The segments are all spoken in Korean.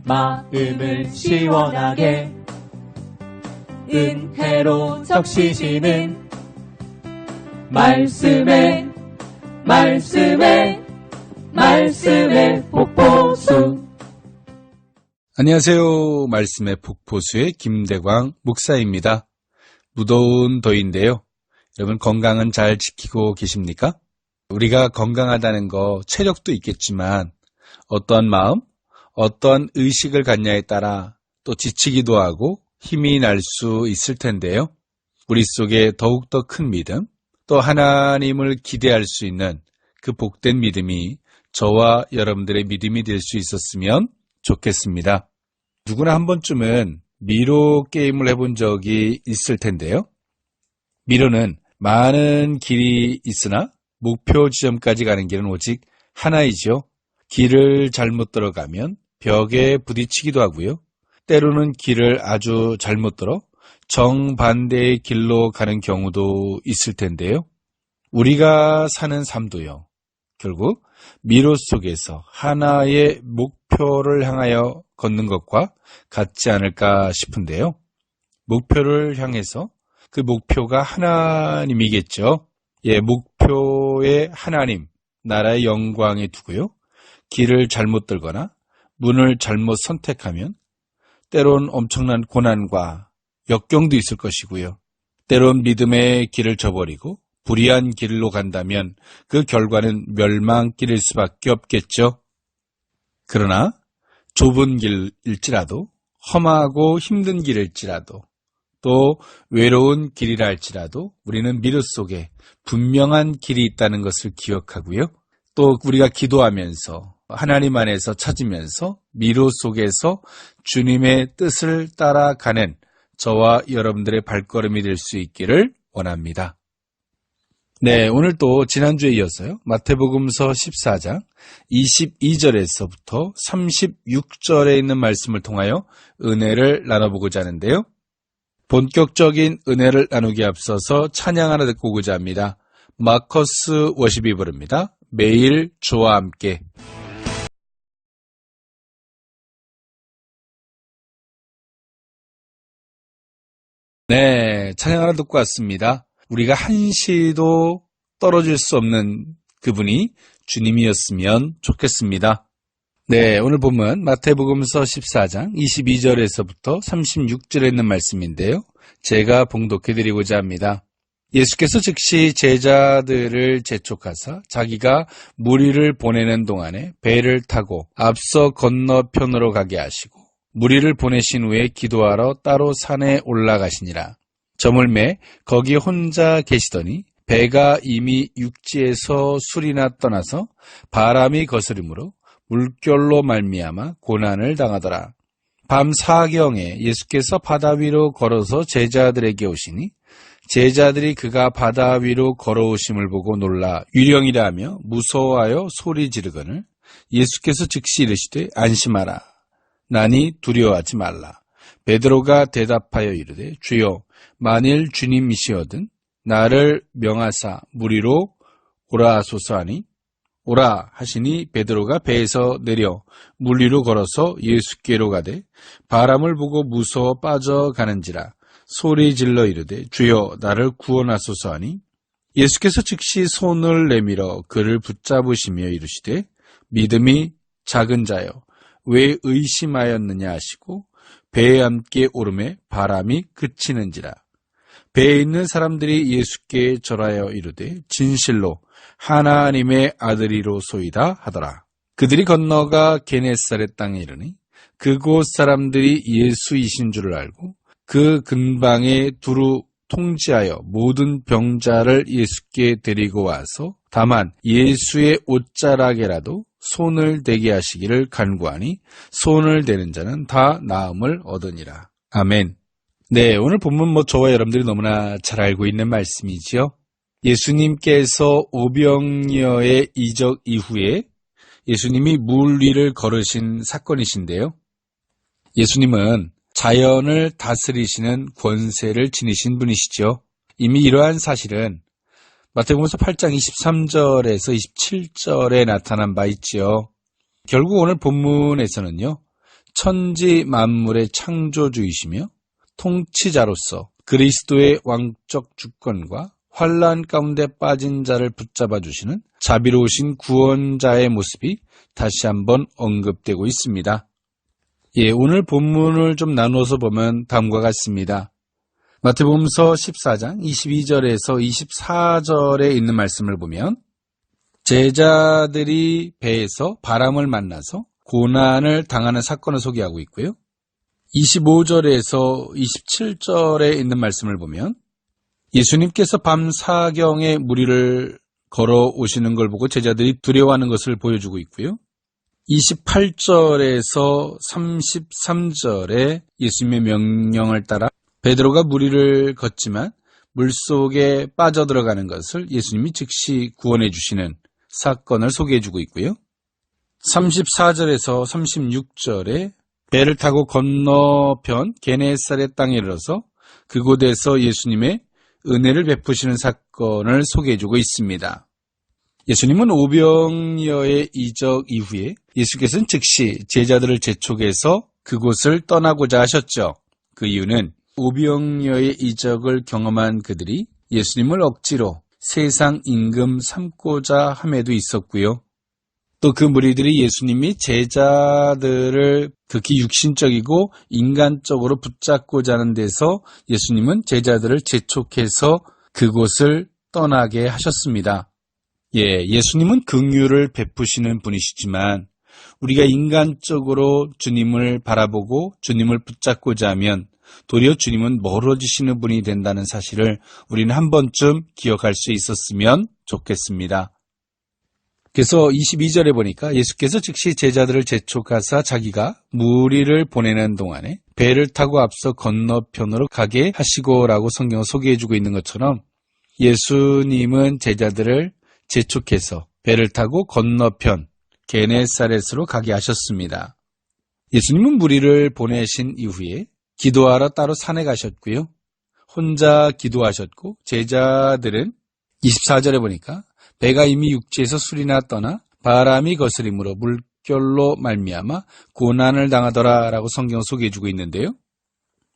마음을 시원하게 은혜로 적시시는 말씀의 폭포수. 안녕하세요. 말씀의 폭포수의 김대광 목사입니다. 무더운 더위인데요. 여러분 건강은 잘 지키고 계십니까? 우리가 건강하다는 거 체력도 있겠지만 어떠한 마음, 어떠한 의식을 갖냐에 따라 또 지치기도 하고 힘이 날 수 있을 텐데요. 우리 속에 더욱더 큰 믿음, 또 하나님을 기대할 수 있는 그 복된 믿음이 저와 여러분들의 믿음이 될 수 있었으면 좋겠습니다. 누구나 한 번쯤은 미로 게임을 해본 적이 있을 텐데요. 미로는 많은 길이 있으나 목표 지점까지 가는 길은 오직 하나이죠. 길을 잘못 들어가면 벽에 부딪히기도 하고요. 때로는 길을 아주 잘못 들어 정반대의 길로 가는 경우도 있을 텐데요. 우리가 사는 삶도요. 결국 미로 속에서 하나의 목표를 향하여 걷는 것과 같지 않을까 싶은데요. 목표를 향해서 그 목표가 하나님이겠죠. 목표에 하나님, 나라의 영광에 두고요. 길을 잘못 들거나 문을 잘못 선택하면 때론 엄청난 고난과 역경도 있을 것이고요. 때론 믿음의 길을 저버리고 불의한 길로 간다면 그 결과는 멸망길일 수밖에 없겠죠. 그러나 좁은 길일지라도 험하고 힘든 길일지라도 또 외로운 길이라 할지라도 우리는 미로 속에 분명한 길이 있다는 것을 기억하고요. 또 우리가 기도하면서 하나님 안에서 찾으면서 미로 속에서 주님의 뜻을 따라가는 저와 여러분들의 발걸음이 될 수 있기를 원합니다. 네, 오늘 또 지난주에 이어서요. 마태복음서 14장 22절에서부터 36절에 있는 말씀을 통하여 은혜를 나눠보고자 하는데요. 본격적인 은혜를 나누기 앞서서 찬양 하나 듣고 오고자 합니다. 마커스 워십이 부릅니다. 매일 주와 함께. 네, 찬양 하나 듣고 왔습니다. 우리가 한시도 떨어질 수 없는 그분이 주님이었으면 좋겠습니다. 네, 오늘 본문 마태복음서 14장 22절에서부터 36절에 있는 말씀인데요. 제가 봉독해드리고자 합니다. 예수께서 즉시 제자들을 재촉하사 자기가 무리를 보내는 동안에 배를 타고 앞서 건너편으로 가게 하시고 무리를 보내신 후에 기도하러 따로 산에 올라가시니라. 저물매 거기 혼자 계시더니 배가 이미 육지에서 술이나 떠나서 바람이 거스림으로 물결로 말미암아 고난을 당하더라. 밤 사경에 예수께서 바다 위로 걸어서 제자들에게 오시니 제자들이 그가 바다 위로 걸어오심을 보고 놀라 유령이라 하며 무서워하여 소리 지르거늘 예수께서 즉시 이르시되 안심하라. 나니 두려워하지 말라. 베드로가 대답하여 이르되 주여 만일 주님이시거든 나를 명하사 무리로 오라 하소서 하니 오라 하시니 베드로가 배에서 내려 물 위로 걸어서 예수께로 가되 바람을 보고 무서워 빠져가는지라 소리 질러 이르되 주여 나를 구원하소서 하니 예수께서 즉시 손을 내밀어 그를 붙잡으시며 이르시되 믿음이 작은 자여 왜 의심하였느냐 하시고 배에 함께 오르매 바람이 그치는지라. 배에 있는 사람들이 예수께 절하여 이르되 진실로 하나님의 아들이로소이다 하더라. 그들이 건너가 게네사렛 땅에 이르니 그곳 사람들이 예수이신 줄을 알고 그 근방에 두루 통지하여 모든 병자를 예수께 데리고 와서 다만 예수의 옷자락에라도 손을 대게 하시기를 간구하니 손을 대는 자는 다 나음을 얻으니라. 아멘. 네, 오늘 본문 저와 여러분들이 너무나 잘 알고 있는 말씀이지요. 예수님께서 오병이어의 이적 이후에 예수님이 물 위를 걸으신 사건이신데요. 예수님은 자연을 다스리시는 권세를 지니신 분이시죠. 이미 이러한 사실은 마태복음서 8장 23절에서 27절에 나타난 바 있지요. 결국 오늘 본문에서는요, 천지 만물의 창조주이시며 통치자로서 그리스도의 왕적 주권과 환난 가운데 빠진 자를 붙잡아 주시는 자비로우신 구원자의 모습이 다시 한번 언급되고 있습니다. 오늘 본문을 좀 나누어서 보면 다음과 같습니다. 마태복음서 14장 22절에서 24절에 있는 말씀을 보면 제자들이 배에서 바람을 만나서 고난을 당하는 사건을 소개하고 있고요. 25절에서 27절에 있는 말씀을 보면 예수님께서 밤 사경에 무리를 걸어오시는 걸 보고 제자들이 두려워하는 것을 보여주고 있고요. 28절에서 33절에 예수님의 명령을 따라 베드로가 무리를 걷지만 물속에 빠져들어가는 것을 예수님이 즉시 구원해 주시는 사건을 소개해 주고 있고요. 34절에서 36절에 배를 타고 건너편 게네사렛 땅에 이르러서 그곳에서 예수님의 은혜를 베푸시는 사건을 소개해 주고 있습니다. 예수님은 오병이어의 이적 이후에 예수께서는 즉시 제자들을 재촉해서 그곳을 떠나고자 하셨죠. 그 이유는 오병이어의 이적을 경험한 그들이 예수님을 억지로 세상 임금 삼고자 함에도 있었고요. 또 그 무리들이 예수님이 제자들을 극히 육신적이고 인간적으로 붙잡고자 하는 데서 예수님은 제자들을 재촉해서 그곳을 떠나게 하셨습니다. 예수님은 긍휼을 베푸시는 분이시지만 우리가 인간적으로 주님을 바라보고 주님을 붙잡고자 하면 도리어 주님은 멀어지시는 분이 된다는 사실을 우리는 한 번쯤 기억할 수 있었으면 좋겠습니다. 그래서 22절에 보니까 예수께서 즉시 제자들을 재촉하사 자기가 무리를 보내는 동안에 배를 타고 앞서 건너편으로 가게 하시고라고 성경을 소개해주고 있는 것처럼 예수님은 제자들을 재촉해서 배를 타고 건너편 게네사렛으로 가게 하셨습니다. 예수님은 무리를 보내신 이후에 기도하러 따로 산에 가셨고요. 혼자 기도하셨고 제자들은 24절에 보니까 배가 이미 육지에서 술이나 떠나 바람이 거스림으로 물결로 말미암아 고난을 당하더라라고 성경을 소개해주고 있는데요.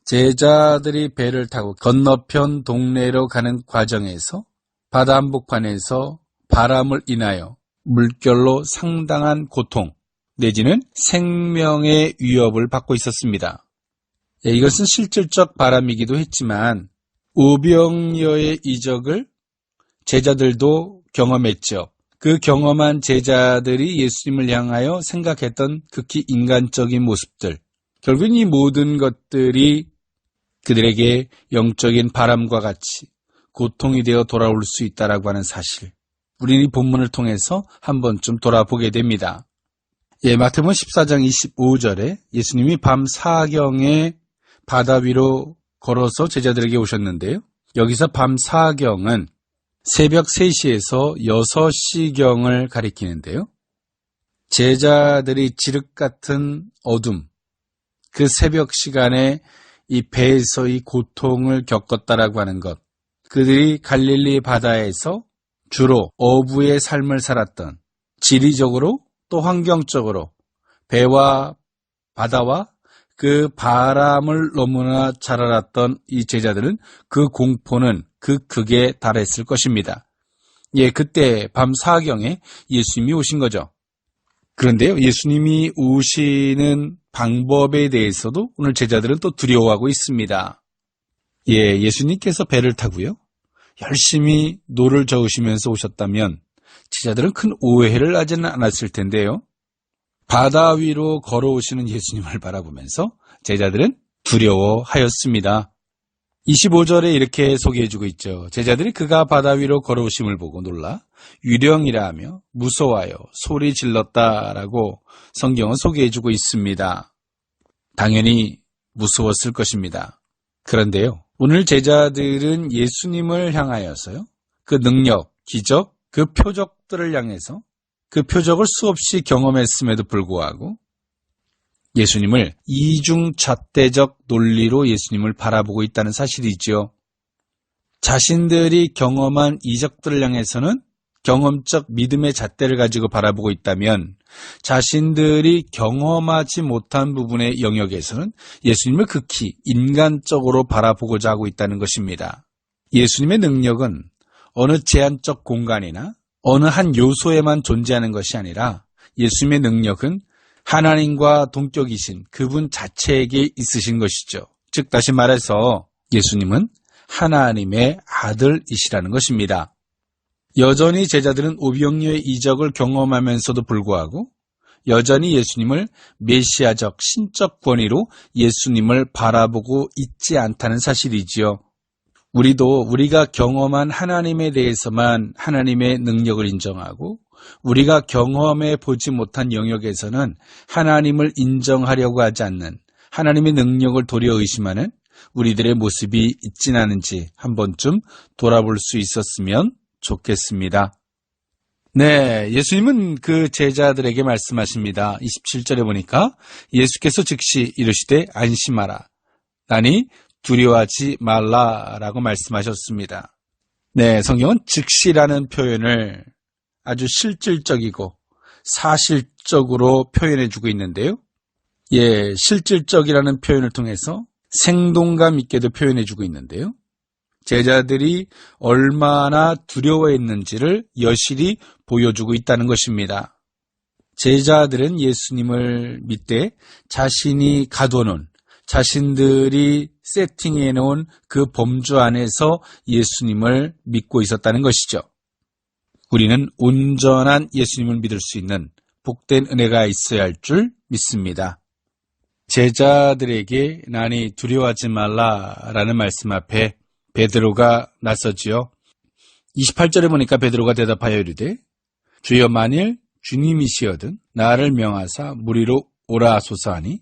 제자들이 배를 타고 건너편 동네로 가는 과정에서 바다 한복판에서 바람을 인하여 물결로 상당한 고통 내지는 생명의 위협을 받고 있었습니다. 이것은 실질적 바람이기도 했지만 오병이어의 이적을 제자들도 경험했죠. 그 경험한 제자들이 예수님을 향하여 생각했던 극히 인간적인 모습들, 결국 이 모든 것들이 그들에게 영적인 바람과 같이 고통이 되어 돌아올 수 있다라고 하는 사실, 우리는 이 본문을 통해서 한 번쯤 돌아보게 됩니다. 마태복음 14장 25절에 예수님이 밤 사경에 바다 위로 걸어서 제자들에게 오셨는데요. 여기서 밤 사경은 새벽 3시에서 6시경을 가리키는데요. 제자들이 지륵 같은 어둠, 그 새벽 시간에 이 배에서의 고통을 겪었다라고 하는 것, 그들이 갈릴리 바다에서 주로 어부의 삶을 살았던, 지리적으로 또 환경적으로 배와 바다와 그 바람을 너무나 잘 알았던 이 제자들은 그 공포는 그 극에 달했을 것입니다. 그때 밤 사경에 예수님이 오신 거죠. 그런데요, 예수님이 오시는 방법에 대해서도 오늘 제자들은 또 두려워하고 있습니다. 예수님께서 배를 타고요, 열심히 노를 저으시면서 오셨다면 제자들은 큰 오해를 하지는 않았을 텐데요. 바다 위로 걸어오시는 예수님을 바라보면서 제자들은 두려워하였습니다. 25절에 이렇게 소개해주고 있죠. 제자들이 그가 바다 위로 걸어오심을 보고 놀라 유령이라 하며 무서워하여 소리 질렀다라고 성경은 소개해주고 있습니다. 당연히 무서웠을 것입니다. 그런데요, 오늘 제자들은 예수님을 향하여서요, 그 능력, 기적, 그 표적들을 향해서 그 표적을 수없이 경험했음에도 불구하고 예수님을 이중잣대적 논리로 예수님을 바라보고 있다는 사실이죠. 자신들이 경험한 이적들을 향해서는 경험적 믿음의 잣대를 가지고 바라보고 있다면 자신들이 경험하지 못한 부분의 영역에서는 예수님을 극히 인간적으로 바라보고자 하고 있다는 것입니다. 예수님의 능력은 어느 제한적 공간이나 어느 한 요소에만 존재하는 것이 아니라 예수님의 능력은 하나님과 동격이신 그분 자체에게 있으신 것이죠. 즉 다시 말해서 예수님은 하나님의 아들이시라는 것입니다. 여전히 제자들은 오병이어의 이적을 경험하면서도 불구하고 여전히 예수님을 메시아적 신적 권위로 예수님을 바라보고 있지 않다는 사실이지요. 우리도 우리가 경험한 하나님에 대해서만 하나님의 능력을 인정하고 우리가 경험해 보지 못한 영역에서는 하나님을 인정하려고 하지 않는 하나님의 능력을 도리어 의심하는 우리들의 모습이 있진 않은지 한 번쯤 돌아볼 수 있었으면 좋겠습니다. 네, 예수님은 그 제자들에게 말씀하십니다. 27절에 보니까 예수께서 즉시 이르시되 안심하라. 나니 두려워하지 말라라고 말씀하셨습니다. 네, 성경은 즉시라는 표현을 아주 실질적이고 사실적으로 표현해주고 있는데요. 예, 실질적이라는 표현을 통해서 생동감 있게도 표현해주고 있는데요. 제자들이 얼마나 두려워했는지를 여실히 보여주고 있다는 것입니다. 제자들은 예수님을 믿되 자신이 가둬놓은 자신들이 세팅해 놓은 그 범주 안에서 예수님을 믿고 있었다는 것이죠. 우리는 온전한 예수님을 믿을 수 있는 복된 은혜가 있어야 할 줄 믿습니다. 제자들에게 나니 두려워하지 말라라는 말씀 앞에 베드로가 나서지요. 28절에 보니까 베드로가 대답하여 이르되 주여 만일 주님이시거든 나를 명하사 무리로 오라 하소서 하니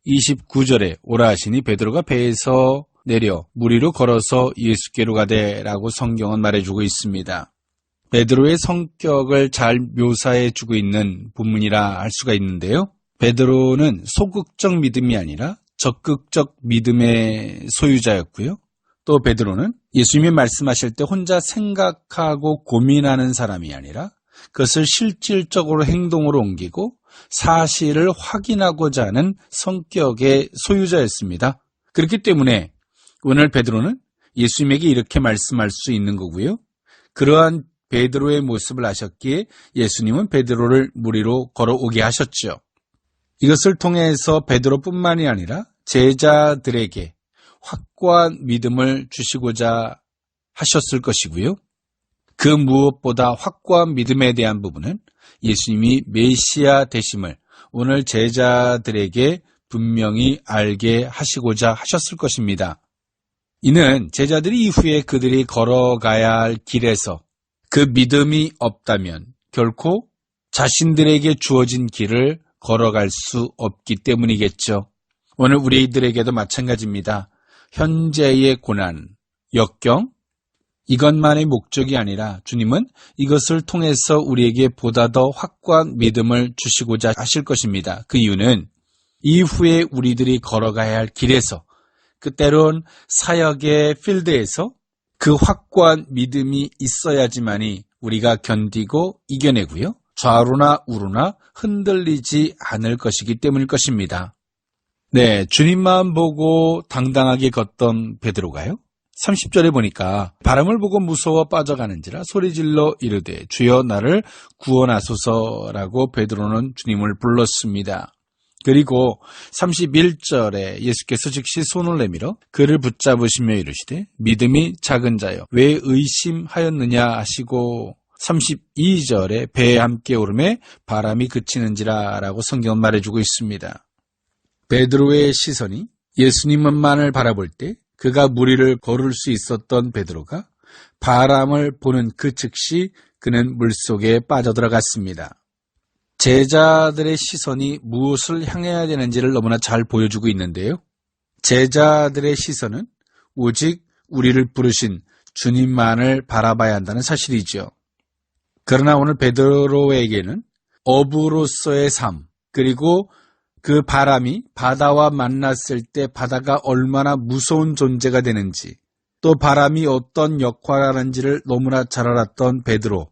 29절에 오라 하시니 베드로가 배에서 내려 무리로 걸어서 예수께로 가되라고 성경은 말해주고 있습니다. 베드로의 성격을 잘 묘사해주고 있는 본문이라 할 수가 있는데요. 베드로는 소극적 믿음이 아니라 적극적 믿음의 소유자였고요. 또 베드로는 예수님이 말씀하실 때 혼자 생각하고 고민하는 사람이 아니라 그것을 실질적으로 행동으로 옮기고 사실을 확인하고자 하는 성격의 소유자였습니다. 그렇기 때문에 오늘 베드로는 예수님에게 이렇게 말씀할 수 있는 거고요. 그러한 베드로의 모습을 아셨기에 예수님은 베드로를 무리로 걸어오게 하셨죠. 이것을 통해서 베드로뿐만이 아니라 제자들에게 확고한 믿음을 주시고자 하셨을 것이고요. 그 무엇보다 확고한 믿음에 대한 부분은 예수님이 메시아 되심을 오늘 제자들에게 분명히 알게 하시고자 하셨을 것입니다. 이는 제자들이 이후에 그들이 걸어가야 할 길에서 그 믿음이 없다면 결코 자신들에게 주어진 길을 걸어갈 수 없기 때문이겠죠. 오늘 우리들에게도 마찬가지입니다. 현재의 고난, 역경, 이것만의 목적이 아니라 주님은 이것을 통해서 우리에게 보다 더 확고한 믿음을 주시고자 하실 것입니다. 그 이유는 이후에 우리들이 걸어가야 할 길에서 때론 사역의 필드에서 그 확고한 믿음이 있어야지만이 우리가 견디고 이겨내고요. 좌로나 우로나 흔들리지 않을 것이기 때문일 것입니다. 네, 주님만 보고 당당하게 걷던 베드로가요. 30절에 보니까 바람을 보고 무서워 빠져가는지라 소리질러 이르되 주여 나를 구원하소서라고 베드로는 주님을 불렀습니다. 그리고 31절에 예수께서 즉시 손을 내밀어 그를 붙잡으시며 이르시되 믿음이 작은 자여 왜 의심하였느냐 하시고 32절에 배에 함께 오르매 바람이 그치는지라 라고 성경은 말해주고 있습니다. 베드로의 시선이 예수님만을 바라볼 때 그가 무리를 걸을 수 있었던 베드로가 바람을 보는 그 즉시 그는 물속에 빠져들어갔습니다. 제자들의 시선이 무엇을 향해야 되는지를 너무나 잘 보여주고 있는데요. 제자들의 시선은 오직 우리를 부르신 주님만을 바라봐야 한다는 사실이죠. 그러나 오늘 베드로에게는 어부로서의 삶, 그리고 그 바람이 바다와 만났을 때 바다가 얼마나 무서운 존재가 되는지, 또 바람이 어떤 역할을 하는지를 너무나 잘 알았던 베드로.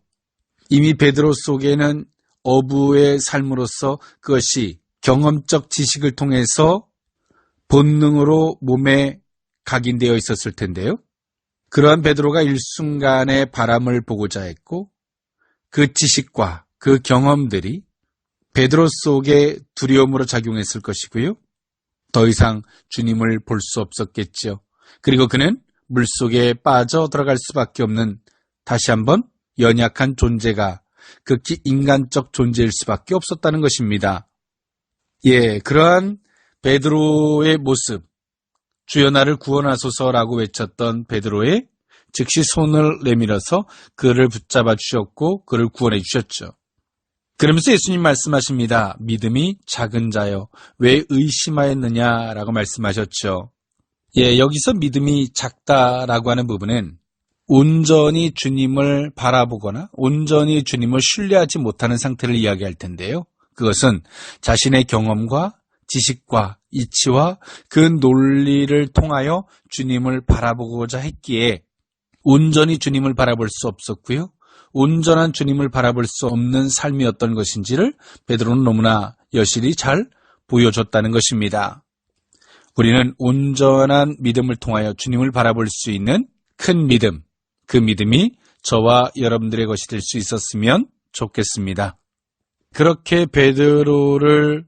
이미 베드로 속에는 어부의 삶으로서 그것이 경험적 지식을 통해서 본능으로 몸에 각인되어 있었을 텐데요. 그러한 베드로가 일순간에 바람을 보고자 했고 그 지식과 그 경험들이 베드로 속에 두려움으로 작용했을 것이고요. 더 이상 주님을 볼 수 없었겠죠. 그리고 그는 물속에 빠져 들어갈 수밖에 없는 다시 한번 연약한 존재가 극히 인간적 존재일 수밖에 없었다는 것입니다. 그러한 베드로의 모습, 주여 나를 구원하소서라고 외쳤던 베드로의 즉시 손을 내밀어서 그를 붙잡아 주셨고 그를 구원해 주셨죠. 그러면서 예수님 말씀하십니다. 믿음이 작은 자여 왜 의심하였느냐라고 말씀하셨죠. 여기서 믿음이 작다라고 하는 부분은 온전히 주님을 바라보거나 온전히 주님을 신뢰하지 못하는 상태를 이야기할 텐데요. 그것은 자신의 경험과 지식과 이치와 그 논리를 통하여 주님을 바라보고자 했기에 온전히 주님을 바라볼 수 없었고요. 온전한 주님을 바라볼 수 없는 삶이었던 것인지를 베드로는 너무나 여실히 잘 보여줬다는 것입니다. 우리는 온전한 믿음을 통하여 주님을 바라볼 수 있는 큰 믿음, 그 믿음이 저와 여러분들의 것이 될 수 있었으면 좋겠습니다. 그렇게 베드로를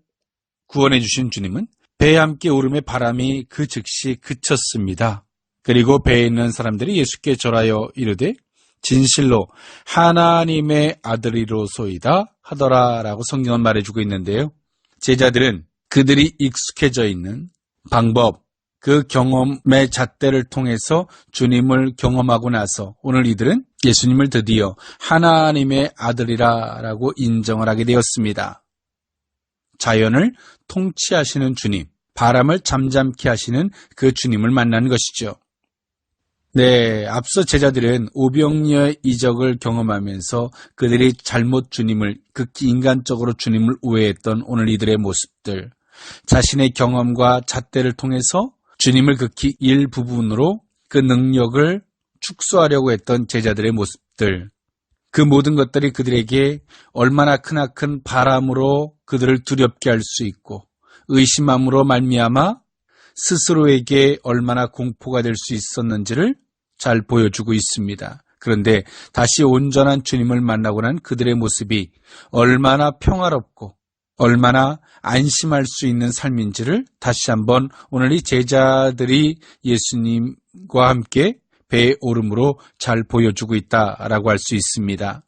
구원해 주신 주님은 배에 함께 오름의 바람이 그 즉시 그쳤습니다. 그리고 배에 있는 사람들이 예수께 절하여 이르되 진실로 하나님의 아들이로소이다 하더라라고 성경은 말해주고 있는데요. 제자들은 그들이 익숙해져 있는 방법, 그 경험의 잣대를 통해서 주님을 경험하고 나서 오늘 이들은 예수님을 드디어 하나님의 아들이라고 인정을 하게 되었습니다. 자연을 통치하시는 주님, 바람을 잠잠케 하시는 그 주님을 만난 것이죠. 앞서 제자들은 오병이어의 이적을 경험하면서 그들이 잘못 주님을, 극히 인간적으로 주님을 오해했던 오늘 이들의 모습들, 자신의 경험과 잣대를 통해서 주님을 극히 일부분으로 그 능력을 축소하려고 했던 제자들의 모습들, 그 모든 것들이 그들에게 얼마나 크나큰 바람으로 그들을 두렵게 할 수 있고 의심함으로 말미암아 스스로에게 얼마나 공포가 될 수 있었는지를 잘 보여주고 있습니다. 그런데 다시 온전한 주님을 만나고 난 그들의 모습이 얼마나 평화롭고 얼마나 안심할 수 있는 삶인지를 다시 한번 오늘 이 제자들이 예수님과 함께 배에 오름으로 잘 보여주고 있다라고 할 수 있습니다.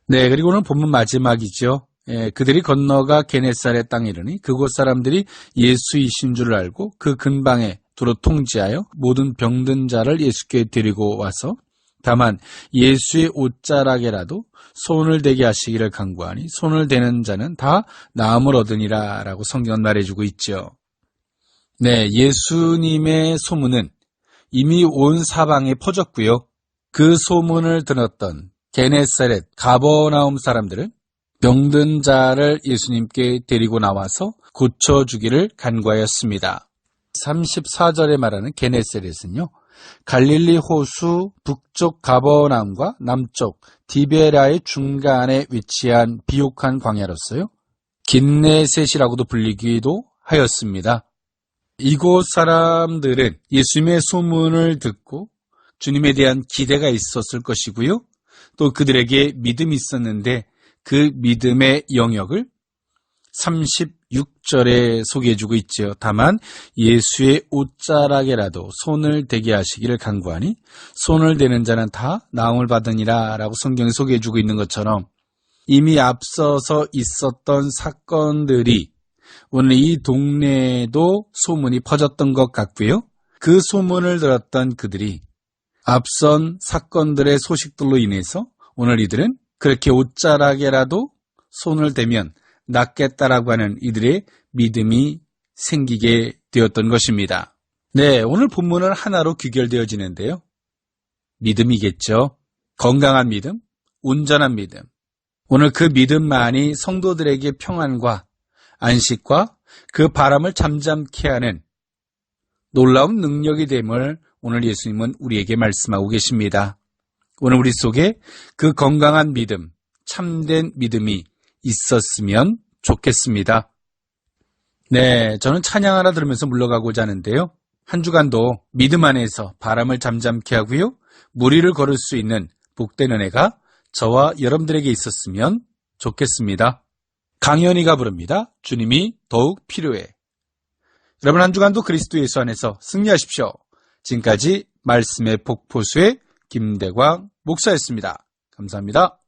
그리고 오늘 본문 마지막이죠. 그들이 건너가 게네사렛 땅에 이르니 그곳 사람들이 예수이신 줄 알고 그 근방에 두루 통지하여 모든 병든 자를 예수께 데리고 와서 다만 예수의 옷자락에라도 손을 대게 하시기를 간구하니 손을 대는 자는 다 나음을 얻으니라 라고 성경은 말해주고 있죠. 예수님의 소문은 이미 온 사방에 퍼졌고요. 그 소문을 들었던 게네사렛, 가버나움 사람들은 병든 자를 예수님께 데리고 나와서 고쳐주기를 간구하였습니다. 34절에 말하는 게네사렛은요, 갈릴리 호수 북쪽 가버나움과 남쪽 디베라의 중간에 위치한 비옥한 광야로서요, 긴네셋이라고도 불리기도 하였습니다. 이곳 사람들은 예수님의 소문을 듣고 주님에 대한 기대가 있었을 것이고요, 또 그들에게 믿음이 있었는데 그 믿음의 영역을 36절에 소개해주고 있죠. 다만 예수의 옷자락에라도 손을 대게 하시기를 간구하니 손을 대는 자는 다 나음을 받으니라 라고 성경이 소개해주고 있는 것처럼 이미 앞서서 있었던 사건들이 오늘 이 동네에도 소문이 퍼졌던 것 같고요. 그 소문을 들었던 그들이 앞선 사건들의 소식들로 인해서 오늘 이들은 그렇게 옷자락에라도 손을 대면 낫겠다라고 하는 이들의 믿음이 생기게 되었던 것입니다. 오늘 본문은 하나로 귀결되어지는데요. 믿음이겠죠. 건강한 믿음, 온전한 믿음. 오늘 그 믿음만이 성도들에게 평안과 안식과 그 바람을 잠잠케 하는 놀라운 능력이 됨을 오늘 예수님은 우리에게 말씀하고 계십니다. 오늘 우리 속에 그 건강한 믿음, 참된 믿음이 있었으면 좋겠습니다. 네, 저는 찬양 하나 들으면서 물러가고자 하는데요. 한 주간도 믿음 안에서 바람을 잠잠케 하고요. 무리를 걸을 수 있는 복된 은혜가 저와 여러분들에게 있었으면 좋겠습니다. 강현이가 부릅니다. 주님이 더욱 필요해. 여러분 한 주간도 그리스도 예수 안에서 승리하십시오. 지금까지 말씀의 폭포수의 김대광 목사였습니다. 감사합니다.